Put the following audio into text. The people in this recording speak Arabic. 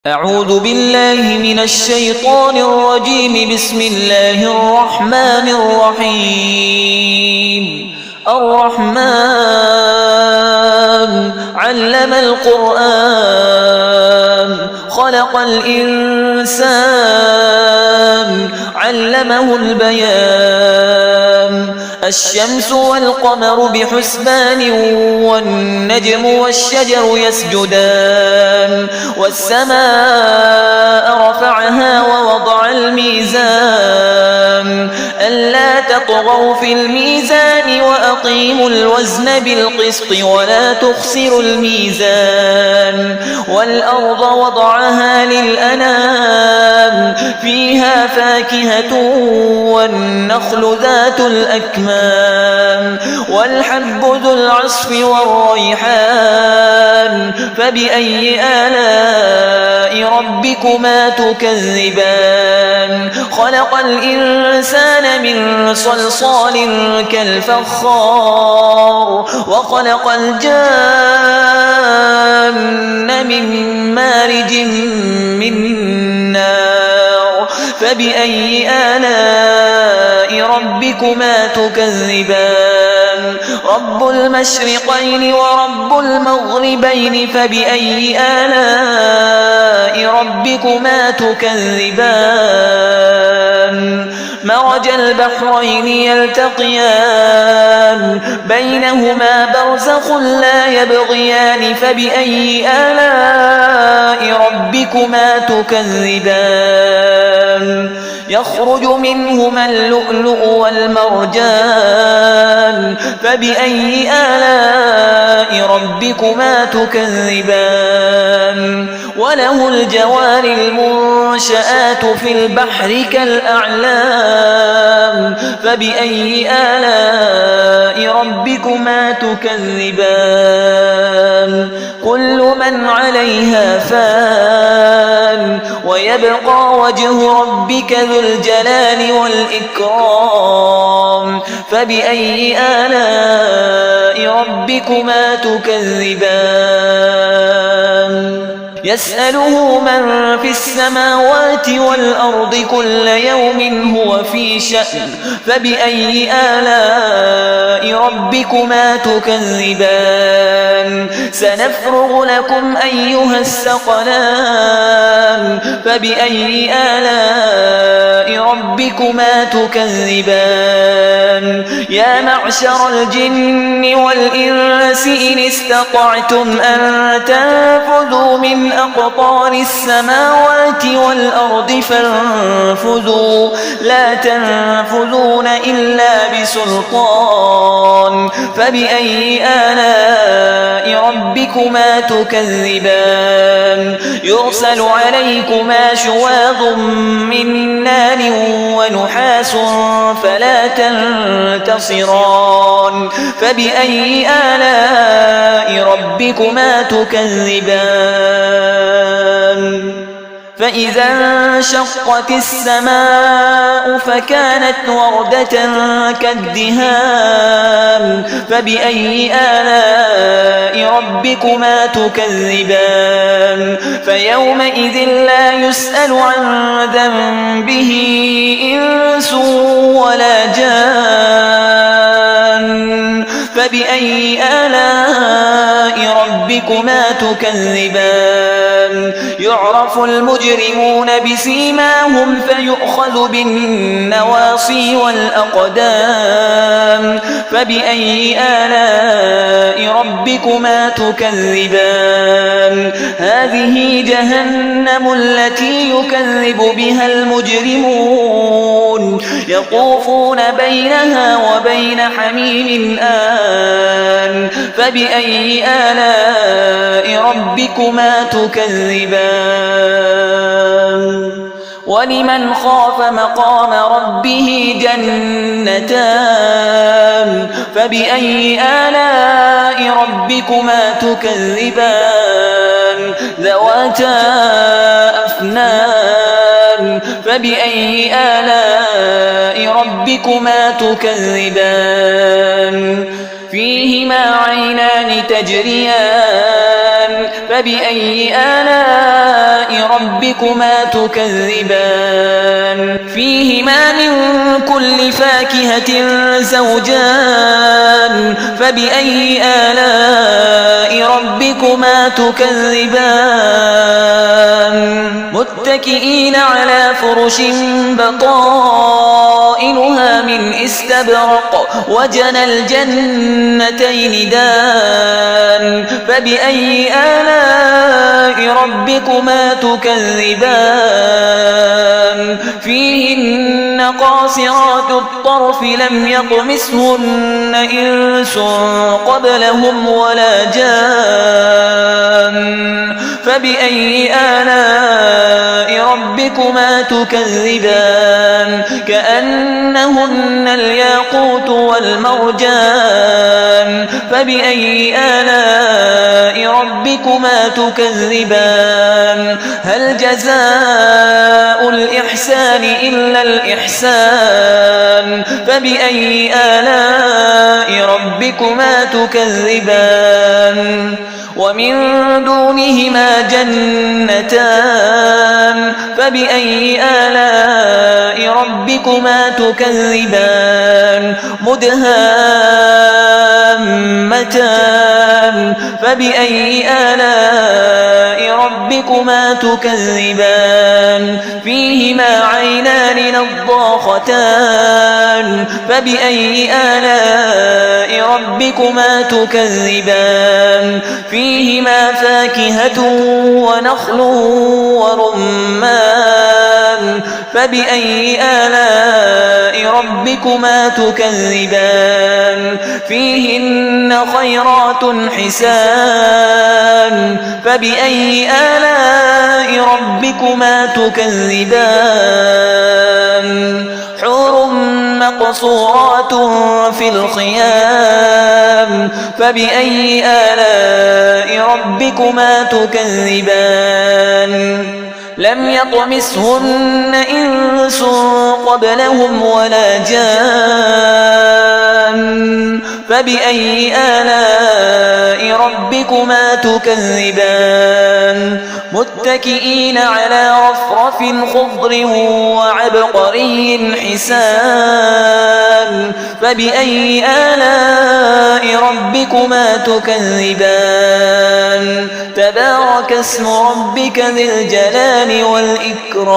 أعوذ بالله من الشيطان الرجيم. بسم الله الرحمن الرحيم. الرحمن علم القرآن خلق الإنسان علمه البيان. الشمس والقمر بحسبان والنجم والشجر يسجدان. والسماء رفعها ووضع الميزان ألا تطغوا في الميزان وأقيموا الوزن بالقسط ولا تخسروا الميزان. والأرض وضعها للأنام فيها فاكهة والنخل ذات الأكمام والحب ذو العصف والريحان. فبأي آلاء ربكما تكذبان؟ خلق الإنسان من صلصال كالفخار وخلق الجان من مارج من نار. فبأي آلاء ربكما تكذبان؟ رب المشرقين ورب المغربين. فبأي آلاء ربكما تكذبان؟ مرج البحرين يلتقيان بينهما برزخ لا يبغيان. فبأي آلاء ربكما تكذبان؟ يخرج منهما اللؤلؤ والمرجان. فبأي آلاء ربكما تكذبان؟ وله الجوار المنشآت في البحر كالأعلام. فبأي آلاء ربكما تكذبان؟ كل من عليها فان ويبقى وجه ربك ذو الجلال والإكرام. فبأي آلاء ربكما تكذبان؟ يسأله من في السماوات والأرض كل يوم هو في شأن. فبأي آلاء ربكما تكذبان؟ سنفرغ لكم أيها الثقلان. فبأي آلاء ربكما تكذبان؟ يا معشر الجن والإنس إن استطعتم أن تنفذوا من أقطار السماوات والأرض فانفذوا لا تنفذون إلا بسلطان. فبأي آلاء ربكما تكذبان؟ يرسل عليكما شواظ من نار ونحاس فلا تنتصران. فبأي آلاء ربكما تكذبان؟ فإذا انشقت السماء فكانت وردة كالدهان. فبأي آلاء ربكما تكذبان؟ فيومئذ لا يسأل عن ذنبه إنس ولا جان. فبأي آلاء ربكما تكذبان؟ يعرف المجرمون بسيماهم فيؤخذ بالنواصي والأقدام. فبأي آلاء ربكما تكذبان؟ هذه جهنم التي يكذب بها المجرمون يطوفون بينها وبين حميم آن. فبأي آلاء ربكما تكذبان؟ ولمن خاف مقام ربه جنتان. فبأي آلاء ربكما تكذبان؟ ذواتا أفنان. فبأي آلاء ربكما تكذبان؟ فيهما عينان تجريان. فبأي آلاء ربكما تكذبان فيهما من كل فاكهة زوجان فبأي آلاء ربكما تكذبان متكئين على فرش بطائنها من استبرق وجنى الجنتين دان فبأي آلاء ربكما تكذبان فيهن قاصرات الطرف لم يطمثهن إنس قبلهم ولا جان فبأي آلاء ربكما تكذبان كأنهن الياقوت والمرجان فبأي آلاء ربكما تكذبان هل جزاء الإحسان إلا الإحسان فبأي آلاء ربكما تكذبان ومن دونهما جنتان فبأي آلاء ربكما تكذبان مدهامتان فبأي آلاء ربكما تكذبان فيهما عينان نضاختان فبأي آلاء ربكما تكذبان فيهما فاكهة ونخل ورمان فبأي آلاء ربكما تكذبان فيهن خيرات حسان فبأي آلاء ربكما تكذبان حور مقصورات في الخيام فبأي آلاء ربكما تكذبان لم يطمثهن إنس قبلهم ولا جان فبأي آلاء ربكما تكذبان متكئين على رفرف خضر وعبقري حسان فبأي آلاء ربكما تكذبان تبارك اسم ربك ذي الجلال والإكرام